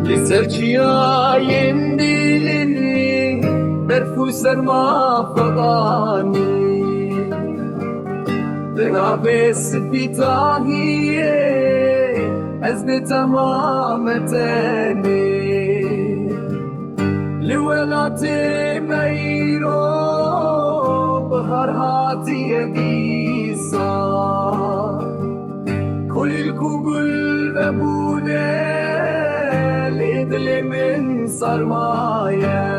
لسرچیای دلی برفو سرما فغانی دنابه سپیتاهیه از تمام تنی لولات میرو بهر هاتی بیسا كل الكوكل بابونا الإدل من صرمايا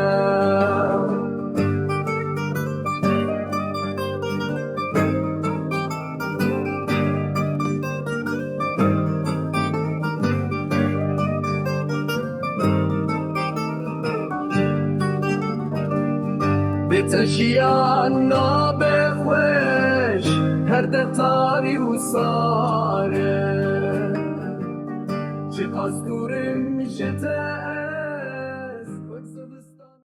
بتشيعنا بخوش هر دفتاری وصاره چه قصدورم میشه